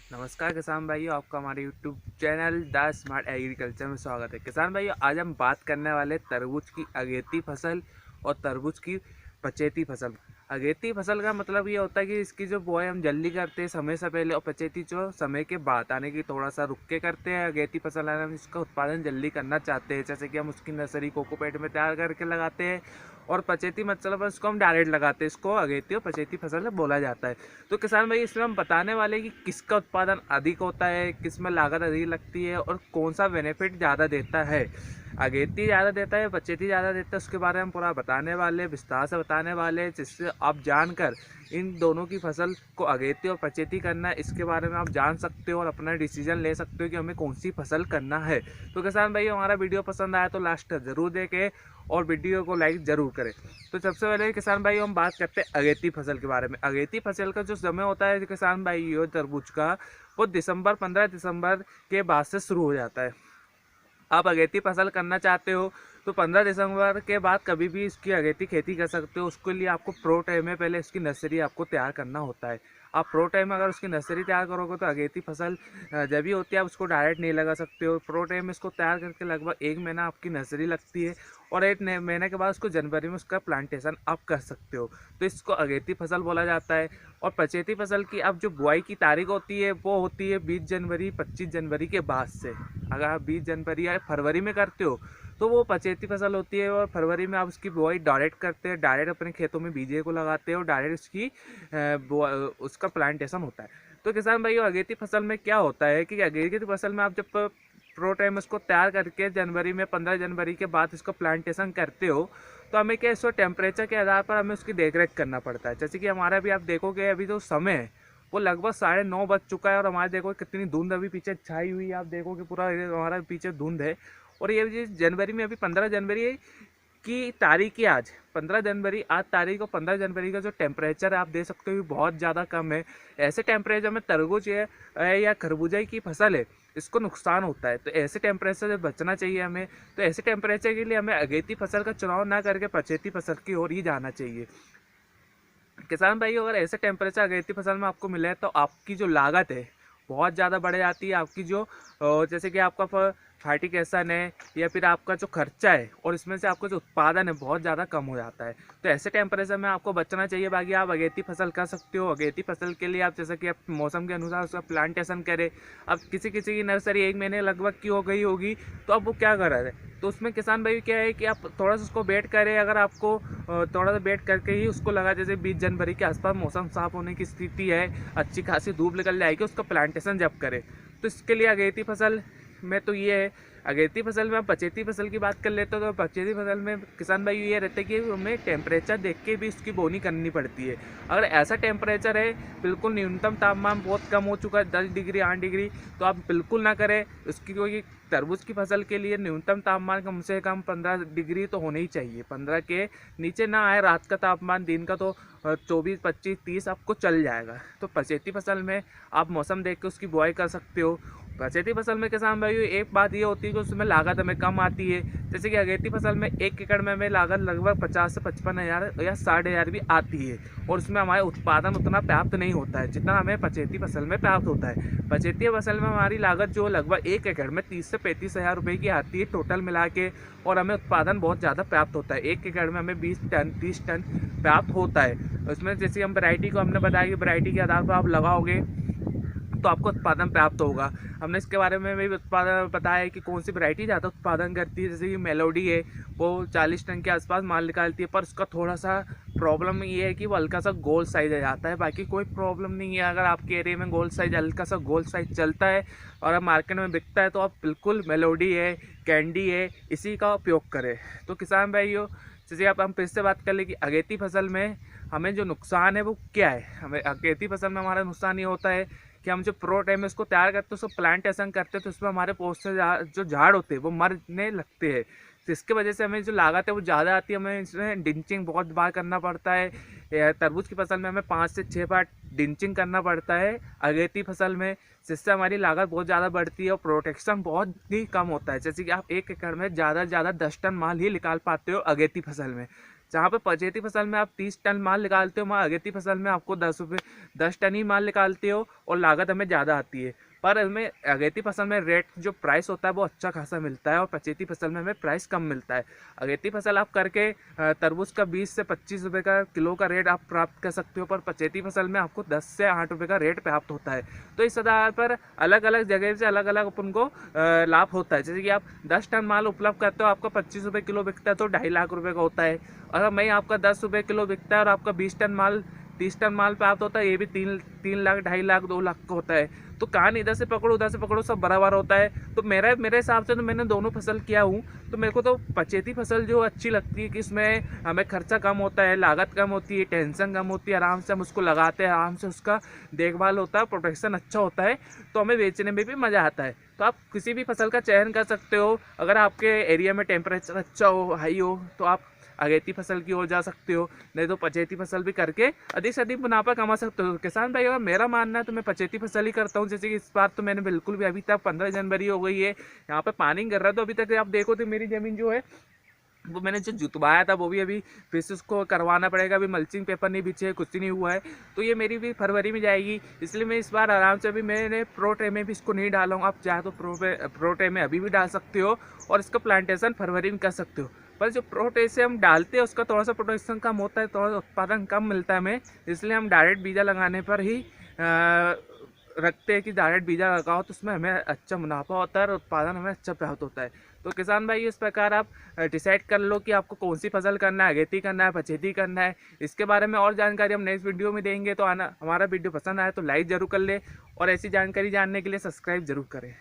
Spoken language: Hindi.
नमस्कार किसान भाइयों, आपका हमारे YouTube channel the smart agriculture में स्वागत है। किसान भाइयों, आज हम बात करने वाले तरबूज की अगेती फसल और तरबूज की पचेती फसल। अगेती फसल का मतलब ये होता है कि इसकी जो बुआई हम जल्दी करते हैं समय से पहले, और पचेती जो समय के बाद आने की थोड़ा सा रुक के करते हैं। अगेती फसल है, हम इसका उत्पादन जल्दी करना चाहते हैं, जैसे कि हम उसकी नर्सरी कोकोपेट में तैयार करके लगाते हैं। और पचेती मतलब इसको हम डायरेक्ट लगाते हैं, इसको अगेती और पचेती फसल बोला जाता है। तो किसान भाई, इसमें हम बताने वाले कि किसका उत्पादन अधिक होता है, किस में लागत अधिक लगती है और कौन सा बेनिफिट ज़्यादा देता है। अगेती ज़्यादा देता है, पचेती ज़्यादा देता है, उसके बारे में हम पूरा बताने वाले, विस्तार से बताने वाले, जिससे आप जानकर इन दोनों की फसल को अगेती और पचेती करना है, इसके बारे में आप जान सकते हो और अपना डिसीजन ले सकते हो कि हमें कौन सी फसल करना है। तो किसान भाई, हमारा वीडियो पसंद आया तो लास्ट तक जरूर देखें और वीडियो को लाइक ज़रूर करें। तो सबसे पहले किसान भाई, हम बात करते हैं अगेती फसल के बारे में। अगेती फसल का जो समय होता है किसान भाई, ये तरबूज का, वो 15 दिसंबर के बाद से शुरू हो जाता है। आप अगेती फसल करना चाहते हो तो 15 दिसंबर के बाद कभी भी इसकी अगेती खेती कर सकते हो। उसके लिए आपको प्रो टाइम में पहले इसकी नर्सरी आपको तैयार करना होता है। आप प्रो टाइम में अगर उसकी नर्सरी तैयार करोगे तो अगेती फसल जब भी होती है, आप उसको डायरेक्ट नहीं लगा सकते हो। प्रो टाइम में इसको तैयार करके लगभग 1 महीना आपकी नर्सरी लगती है, और 1 महीने के बाद उसको जनवरी में उसका प्लांटेशन आप कर सकते हो। तो इसको अगेती फसल बोला जाता है। और पचेती फसल की अब जो बुआई की तारीख होती है वो होती है 20 जनवरी 25 जनवरी के बाद से। अगर आप 20 जनवरी या फरवरी में करते हो तो वो पचेती फसल होती है, और फरवरी में आप उसकी बुआई डायरेक्ट करते हैं, डायरेक्ट अपने खेतों में बीजे को लगाते हैं और डायरेक्ट उसका प्लांटेशन होता है। तो किसान भाइयों, अगेती फसल में क्या होता है कि अगेती फसल में आप जब प्रो टाइम उसको तैयार करके जनवरी में 15 जनवरी के बाद इसको प्लांटेशन करते हो, तो हमें क्या, इसको टेम्परेचर के आधार पर हमें उसकी देखरेख करना पड़ता है। जैसे कि हमारा भी आप देखोगे, अभी जो समय है वो लगभग 9:30 बज चुका है, और हमारे देखो कितनी धुंध अभी पीछे छाई हुई है। आप देखोगे पूरा हमारा पीछे धुंध है। और ये जनवरी में, अभी 15 जनवरी की तारीख ही आज 15 जनवरी, आज तारीख, और 15 जनवरी का जो टेम्परेचर है आप देख सकते हो बहुत ज़्यादा कम है। ऐसे टेम्परेचर में तरबूज है या खरबूजा की फसल है, इसको नुकसान होता है। तो ऐसे टेम्परेचर से बचना चाहिए हमें। तो ऐसे टेम्परेचर के लिए हमें अगेती फसल का चुनाव ना करके पचेती फसल की ओर ही जाना चाहिए। किसान भाई, अगर ऐसे टेम्परेचर अगेती फसल में आपको मिले तो आपकी जो लागत है बहुत ज़्यादा बढ़ जाती है। आपकी जो जैसे कि आपका फर्टिलाइजेशन है या फिर आपका जो खर्चा है, और इसमें से आपका जो उत्पादन है बहुत ज़्यादा कम हो जाता है। तो ऐसे टेम्परेचर में आपको बचना चाहिए। बाकी आप अगेती फसल कर सकते हो। अगेती फसल के लिए आप जैसे कि आप मौसम के अनुसार उसका प्लांटेशन करें। अब किसी किसी की नर्सरी 1 महीने लगभग की हो गई होगी, तो अब वो क्या कर रहे हैं, तो उसमें किसान भाई क्या है कि आप थोड़ा सा उसको वेट करें। अगर आपको थोड़ा सा वेट करके ही उसको लगा, जैसे 20 जनवरी के आसपास मौसम साफ होने की स्थिति है, अच्छी खासी धूप निकल जाएगी, उसका प्लांटेशन जब करें। तो इसके लिए अगेती फसल में तो ये है। अगेती फसल में हम पचेती फसल की बात कर लेते हो, तो पचेती फसल में किसान भाई ये रहता है कि हमें टेम्परेचर देख के भी उसकी बोनी करनी पड़ती है। अगर ऐसा टेम्परेचर है, बिल्कुल न्यूनतम तापमान बहुत कम हो चुका है, 10 डिग्री 8 डिग्री, तो आप बिल्कुल ना करें उसकी, क्योंकि तरबूज की फसल के लिए न्यूनतम तापमान कम से कम 15 डिग्री तो होना ही चाहिए। 15 के नीचे ना आए रात का तापमान, दिन का तो 24 25 30 आपको चल जाएगा। तो पचेती फसल में आप मौसम देख के उसकी बुआई कर सकते हो। पचेती फसल में किसान भाई एक बात ये होती है कि उसमें लागत हमें कम आती है। जैसे कि अगेती फसल में 1 एकड़ में हमें लागत लगभग 50 से 55 हज़ार या 60,000 भी आती है, और उसमें हमारे उत्पादन उतना प्राप्त नहीं होता है जितना हमें पचेती फसल में प्राप्त होता है। पचेती फसल में हमारी लागत जो लगभग 1 एकड़ में 30 से 35 हज़ार रुपये की आती है टोटल मिला के, और हमें उत्पादन बहुत ज़्यादा प्राप्त होता है। 1 एकड़ में हमें 20 टन 30 टन प्राप्त होता है। उसमें जैसे हम वैरायटी को हमने बताया कि वैरायटी के आधार पर आप लगाओगे तो आपको उत्पादन प्राप्त होगा। हमने इसके बारे में भी उत्पादन बताया है कि कौन सी वैरायटी ज़्यादा उत्पादन करती है। जैसे कि मेलोडी है, वो 40 टन के आसपास माल निकालती है, पर उसका थोड़ा सा प्रॉब्लम ये है कि वो हल्का सा गोल साइज आ जाता है। बाकी कोई प्रॉब्लम नहीं है। अगर आपके एरिया में गोल साइज, हल्का सा गोल साइज चलता है और अब मार्केट में बिकता है, तो आप बिल्कुल मेलोडी है, कैंडी है, इसी का उपयोग करें। तो किसान भाइयों, जैसे आप हम फिर से बात कर ले कि अगेती फसल में हमें जो नुकसान है वो क्या है। हमें अगेती फसल में हमारा नुकसान ये होता है कि हम जो प्रो टाइम में उसको तैयार करते हैं, उसको प्लांटेशन करते हैं, तो उसमें हमारे पोस्ट से जो झाड़ होते हैं वो मरने लगते हैं। तो इसके वजह से हमें जो लागत है वो ज़्यादा आती है। हमें इसमें डिंचिंग बहुत बार करना पड़ता है। तरबूज की फसल में हमें 5 से 6 बार डिंचिंग करना पड़ता है अगेती फसल में, जिससे हमारी लागत बहुत ज़्यादा बढ़ती है और प्रोटेक्शन बहुत ही कम होता है। जैसे कि आप 1 एकड़ में ज़्यादा से ज़्यादा 10 टन माल ही निकाल पाते हो अगेती फसल में। जहाँ पे पचेती फसल में आप 30 टन माल निकालते हो, वहाँ अगेती फसल में आपको 10 टन ही माल निकालते हो और लागत हमें ज़्यादा आती है। पर हमें अगेती फसल में रेट जो प्राइस होता है वो अच्छा खासा मिलता है और पचेती फसल में हमें प्राइस कम मिलता है। अगेती फसल आप करके तरबूज का 20 से 25 रुपये का किलो का रेट आप प्राप्त कर सकते हो, पर पचेती फसल में आपको 10 से 8 रुपये का रेट प्राप्त होता है। तो इस आधार पर अलग अलग जगह से अलग अलग अपन को लाभ होता है। जैसे कि आप 10 टन माल उपलब्ध करते हो, आपका 25 रुपये किलो बिकता है तो 2.5 लाख रुपये का होता है। और मैं आपका 10 रुपये किलो बिकता है और आपका 20 टन माल 30 टन माल प्राप्त होता है, ये भी 3 लाख 2.5 लाख 2 लाख का होता है। तो कान इधर से पकड़ो उधर से पकड़ो सब बराबर होता है। तो मेरे हिसाब से तो मैंने दोनों फसल किया हूँ, तो मेरे को तो पचेती फसल जो अच्छी लगती है कि इसमें हमें खर्चा कम होता है, लागत कम होती है, टेंशन कम होती है, आराम से हम उसको लगाते हैं, आराम से उसका देखभाल होता है, प्रोटेक्शन अच्छा होता है, तो हमें बेचने में भी मज़ा आता है। तो आप किसी भी फसल का चयन कर सकते हो। अगर आपके एरिया में टेम्परेचर अच्छा हो, हाई हो, तो आप अगेती फसल की ओर जा सकते हो, नहीं तो पचेती फसल भी करके अधिक से अधिक मुनाफा कमा सकते हो। किसान भाई अगर मेरा मानना है तो मैं पचेती फसल ही करता हूँ। जैसे कि इस बार तो मैंने बिल्कुल भी, अभी तक 15 जनवरी हो गई है, यहाँ पे पानी गिर रहा है, तो अभी तक आप देखो तो मेरी ज़मीन जो है वो मैंने जो जुतवाया था वो भी अभी फिर से उसको करवाना पड़ेगा। अभी मल्चिंग पेपर नहीं बिछे, कुछ नहीं हुआ है, तो ये मेरी भी फरवरी में जाएगी। इसलिए मैं इस बार आराम से, अभी मैंने प्रो ट्रे में भी इसको नहीं डाला हूँ। आप चाहे तो प्रो ट्रे में अभी भी डाल सकते हो और इसका प्लांटेशन फरवरी में कर सकते हो। पर जो प्रो ट्रे से हम डालते हैं उसका थोड़ा सा प्रोडक्शन कम होता है, थोड़ा सा उत्पादन कम मिलता है हमें, इसलिए हम डायरेक्ट बीजा लगाने पर ही रखते हैं कि डायरेक्ट बीजा लगाओ तो उसमें हमें अच्छा मुनाफा होता है और उत्पादन हमें अच्छा प्राप्त होता है। तो किसान भाई इस प्रकार आप डिसाइड कर लो कि आपको कौन सी फसल करना है, अगेती करना है, पचेती करना है। इसके बारे में और जानकारी हम नेक्स्ट वीडियो में देंगे। तो आना, हमारा वीडियो पसंद आए तो लाइक ज़रूर कर ले और ऐसी जानकारी जानने के लिए सब्सक्राइब जरूर करें।